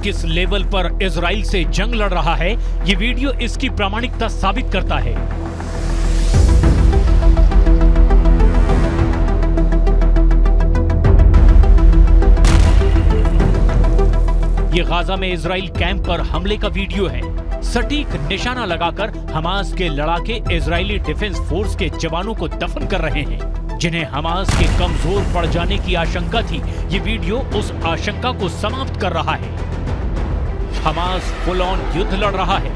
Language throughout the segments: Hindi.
किस लेवल पर इजराइल से जंग लड़ रहा है, ये वीडियो इसकी प्रामाणिकता साबित करता है। ये गाजा में इजराइल कैंप पर हमले का वीडियो है। सटीक निशाना लगाकर हमास के लड़ाके इजरायली डिफेंस फोर्स के जवानों को दफन कर रहे हैं, जिन्हें हमास के कमजोर पड़ जाने की आशंका थी। ये वीडियो उस आशंका को समाप्त कर रहा है। हमास फुल ऑन युद्ध लड़ रहा है,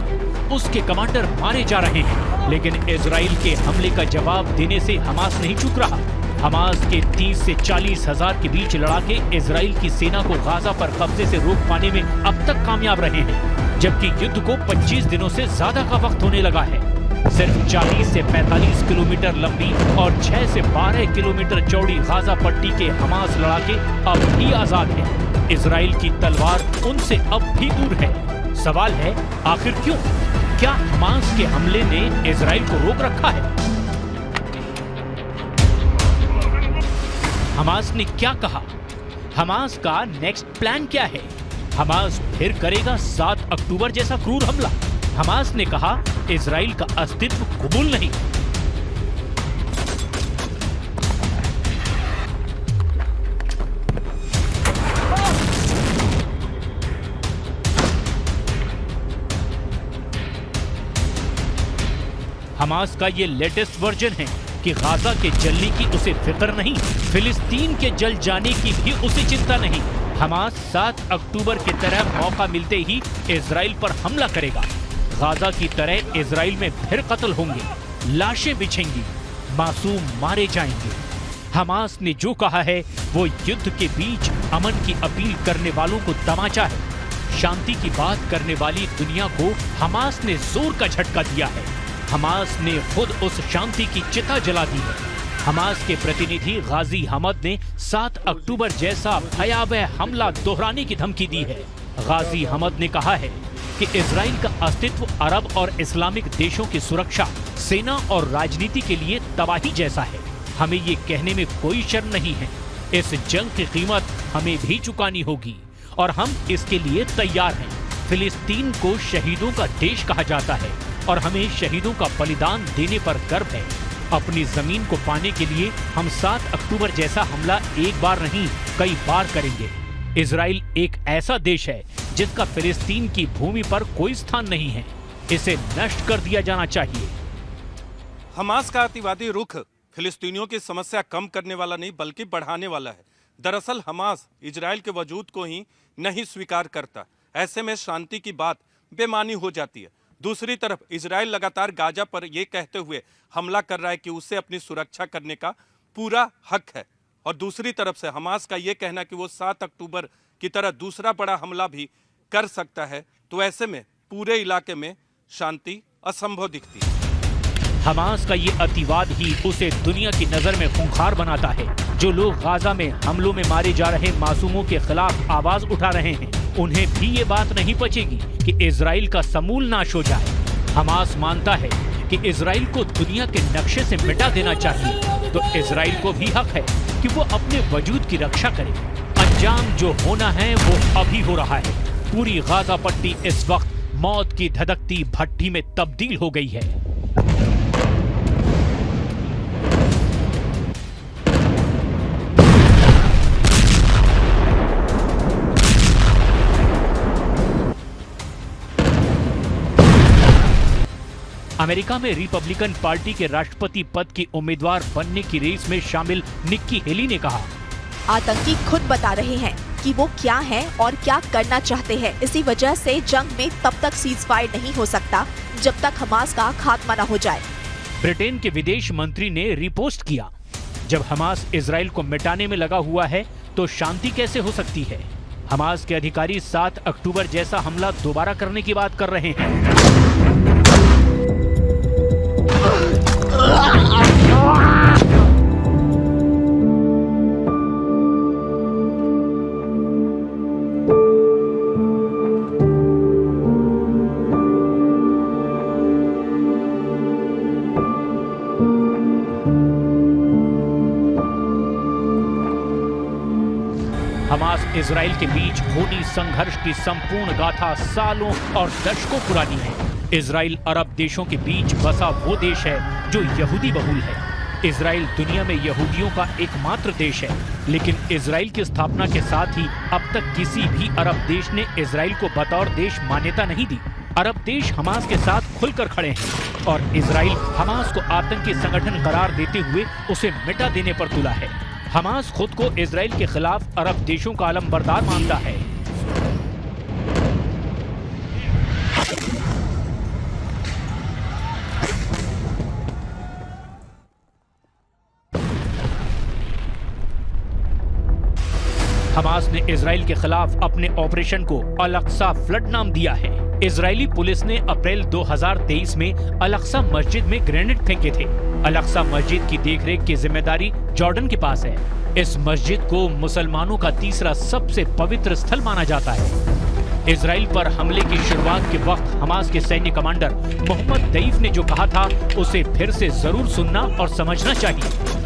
उसके कमांडर मारे जा रहे हैं, लेकिन इजराइल के हमले का जवाब देने से हमास नहीं चूक रहा। हमास के 30 से 40 हजार के बीच लड़ाके इजराइल की सेना को गाजा पर कब्जे से रोक पाने में अब तक कामयाब रहे हैं, जबकि युद्ध को 25 दिनों से ज्यादा का वक्त होने लगा है। सिर्फ 40 से 45 किलोमीटर लंबी और 6 से 12 किलोमीटर चौड़ी गाजा पट्टी के हमास लड़ाके अब भी आजाद हैं। इजराइल की तलवार उनसे अब भी दूर है। सवाल है, आखिर क्यों? क्या हमास के हमले ने इजराइल को रोक रखा है? हमास ने क्या कहा? हमास का नेक्स्ट प्लान क्या है? हमास फिर करेगा 7 अक्टूबर जैसा क्रूर हमला? हमास ने कहा इजराइल का अस्तित्व कबूल नहीं। हमास का ये लेटेस्ट वर्जन है कि गाजा के जलने की उसे फिक्र नहीं, फिलिस्तीन के जल जाने की भी उसे चिंता नहीं। हमास 7 अक्टूबर की तरह मौका मिलते ही इजराइल पर हमला करेगा। गाजा की तरह इजराइल में फिर कत्ल होंगे, लाशें बिछेंगी, मासूम मारे जाएंगे। हमास ने जो कहा है वो युद्ध के बीच अमन की अपील करने वालों को तमाचा है। शांति की बात करने वाली दुनिया को हमास ने जोर का झटका दिया है। हमास ने खुद उस शांति की चिता जला दी है। हमास के प्रतिनिधि गाजी हमद ने 7 अक्टूबर जैसा भयावह हमला दोहराने की धमकी दी है। गाजी हमद ने कहा है कि इजराइल का अस्तित्व अरब और इस्लामिक देशों की सुरक्षा, सेना और राजनीति के लिए तबाही जैसा है। हमें ये कहने में कोई शर्म नहीं है। इस जंग की कीमत हमें भी चुकानी होगी और हम इसके लिए तैयार हैं। फिलिस्तीन को शहीदों का देश कहा जाता है और हमें शहीदों का बलिदान देने पर गर्व है। अपनी जमीन को पाने के लिए हम 7 अक्टूबर जैसा हमला एक बार नहीं, कई बार करेंगे। इजराइल एक ऐसा देश है जिसका फिलिस्तीन की भूमि पर कोई स्थान नहीं है। इसे नष्ट कर दिया जाना चाहिए। हमास का अतिवादी रुख फिलिस्तीनियों की समस्या कम करने वाला नहीं बल्कि बढ़ाने वाला है। दरअसल हमास इजराइल के वजूद को ही नहीं स्वीकार करता। ऐसे में शांति की बात बेमानी हो जाती है। दूसरी तरफ इजराइल लगातार गाजा पर यह कहते हुए हमला कर रहा है कि उसे अपनी सुरक्षा करने का पूरा हक है, और दूसरी तरफ से हमास का यह कहना कि वो 7 अक्टूबर की तरह दूसरा बड़ा हमला भी कर सकता है। तो ऐसे में पूरे इलाके में शांति असंभव दिखती है। हमास का ये अतिवाद ही उसे दुनिया की नजर में खूंखार बनाता है। जो लोग गाजा में हमलों में मारे जा रहे मासूमों के खिलाफ आवाज उठा रहे हैं, उन्हें भी ये बात नहीं पचेगी कि इजराइल का समूल नाश हो जाए। हमास मानता है कि इजराइल को दुनिया के नक्शे से मिटा देना चाहिए, तो इजराइल को भी हक है कि वो अपने वजूद की रक्षा करे। अंजाम जो होना है वो अभी हो रहा है। पूरी गाजा पट्टी इस वक्त मौत की धधकती भट्टी में तब्दील हो गई है। अमेरिका में रिपब्लिकन पार्टी के राष्ट्रपति पद की उम्मीदवार बनने की रेस में शामिल निक्की हेली ने कहा, आतंकी खुद बता रहे हैं कि वो क्या हैं और क्या करना चाहते हैं। इसी वजह से जंग में तब तक सीजफायर नहीं हो सकता जब तक हमास का खात्मा न हो जाए। ब्रिटेन के विदेश मंत्री ने रिपोस्ट किया, जब हमास इजराइल को मिटाने में लगा हुआ है तो शांति कैसे हो सकती है? हमास के अधिकारी 7 अक्टूबर जैसा हमला दोबारा करने की बात कर रहे हैं। हमास इजराइल के बीच खूनी संघर्ष की संपूर्ण गाथा सालों और दशकों पुरानी है। इजराइल अरब देशों के बीच बसा वो देश है जो यहूदी बहुल है। इजराइल दुनिया में यहूदियों का एकमात्र देश है, लेकिन इजराइल की स्थापना के साथ ही अब तक किसी भी अरब देश ने इजराइल को बतौर देश मान्यता नहीं दी। अरब देश हमास के साथ खुलकर खड़े हैं और इजराइल हमास को आतंकी संगठन करार देते हुए उसे मिटा देने पर तुला है। हमास खुद को इजराइल के खिलाफ अरब देशों का अलमबरदार मानता है। हमास ने इजराइल के खिलाफ अपने ऑपरेशन को अल-अक्सा फ्लड नाम दिया है। इजरायली पुलिस ने अप्रैल 2023 में अल-अक्सा मस्जिद में ग्रेनेड फेंके थे। अल-अक्सा मस्जिद की देखरेख की जिम्मेदारी जॉर्डन के पास है। इस मस्जिद को मुसलमानों का तीसरा सबसे पवित्र स्थल माना जाता है। इजराइल पर हमले की शुरुआत के वक्त हमास के सैन्य कमांडर मोहम्मद दईफ ने जो कहा था उसे फिर से जरूर सुनना और समझना चाहिए।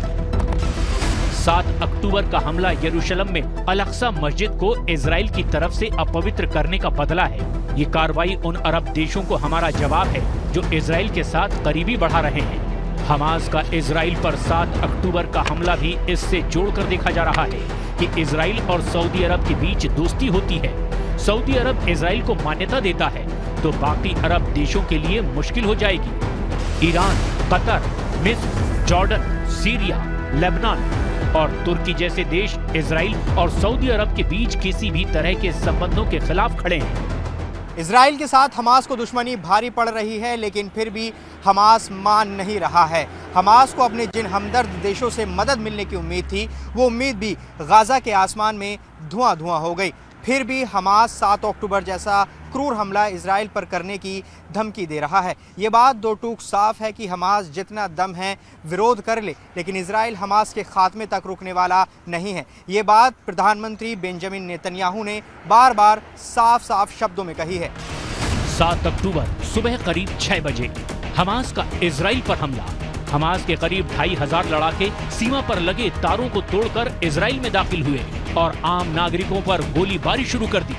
7 अक्टूबर का हमला यरूशलेम में अल-अक्सा मस्जिद को इजराइल की तरफ से अपवित्र करने का बदला है। ये कार्रवाई उन अरब देशों को हमारा जवाब है जो इजराइल के साथ करीबी बढ़ा रहे हैं। हमास का इजराइल पर 7 अक्टूबर का हमला भी इससे जोड़कर देखा जा रहा है कि इजराइल और सऊदी अरब के बीच दोस्ती होती है। सऊदी अरब इजराइल को मान्यता देता है तो बाकी अरब देशों के लिए मुश्किल हो जाएगी। ईरान, कतर, मिस्र, जॉर्डन, सीरिया, लेबनान और तुर्की जैसे देश इजराइल और सऊदी अरब के बीच किसी भी तरह के संबंधों के खिलाफ खड़े हैं। इजराइल के साथ हमास को दुश्मनी भारी पड़ रही है, लेकिन फिर भी हमास मान नहीं रहा है। हमास को अपने जिन हमदर्द देशों से मदद मिलने की उम्मीद थी, वो उम्मीद भी गाजा के आसमान में धुआं धुआं हो गई। फिर भी हमास 7 अक्टूबर जैसा क्रूर हमला इजराइल पर करने की धमकी दे रहा है। ये बात दो टूक साफ है कि हमास जितना दम है विरोध कर ले, लेकिन इजराइल हमास के खात्मे तक रुकने वाला नहीं है। ये बात प्रधानमंत्री बेंजामिन नेतन्याहू ने बार बार साफ साफ शब्दों में कही है। 7 अक्टूबर सुबह करीब 6 बजे हमास का इजराइल पर हमला। हमास के करीब 2500 लड़ाके सीमा पर लगे तारों को तोड़कर इजराइल में दाखिल हुए और आम नागरिकों पर गोलीबारी शुरू कर दी।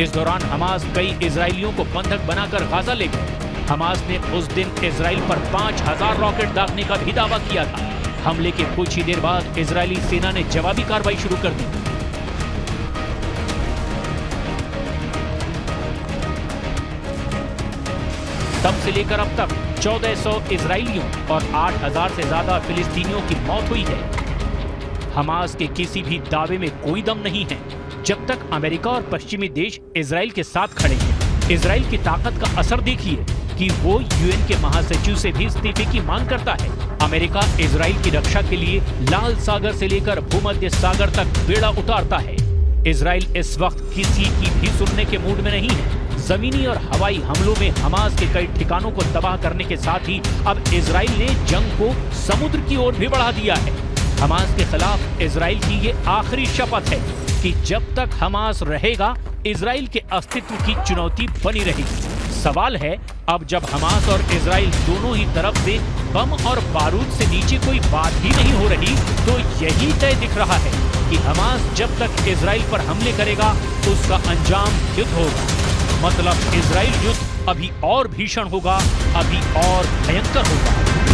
इस दौरान हमास कई इजरायलियों को बंधक बनाकर गाजा ले गए। हमास ने उस दिन इजराइल पर 5000 रॉकेट दागने का भी दावा किया था। हमले के कुछ ही देर बाद इजरायली सेना ने जवाबी कार्रवाई शुरू कर दी। तब से लेकर अब तक 1400 इजरायलियों और 8000 से ज्यादा फिलिस्तीनियों की मौत हुई है। हमास के किसी भी दावे में कोई दम नहीं है जब तक अमेरिका और पश्चिमी देश इजराइल के साथ खड़े हैं। इजराइल की ताकत का असर देखिए कि वो यूएन के महासचिव से भी इस्तीफे की मांग करता है। अमेरिका इजराइल की रक्षा के लिए लाल सागर से लेकर भूमध्य सागर तक बेड़ा उतारता है। इजराइल इस वक्त किसी की भी सुनने के मूड में नहीं है। जमीनी और हवाई हमलों में हमास के कई ठिकानों को तबाह करने के साथ ही अब इजराइल ने जंग को समुद्र की ओर भी बढ़ा दिया है। हमास के खिलाफ इजराइल की ये आखिरी शपथ है कि जब तक हमास रहेगा इजराइल के अस्तित्व की चुनौती बनी रहेगी। सवाल है, अब जब हमास और इजराइल दोनों ही तरफ से बम और बारूद से नीचे कोई बात ही नहीं हो रही, तो यही तय दिख रहा है कि हमास जब तक इजराइल पर हमले करेगा उसका अंजाम युद्ध होगा। मतलब इजराइल युद्ध अभी और भीषण होगा, अभी और भयंकर होगा।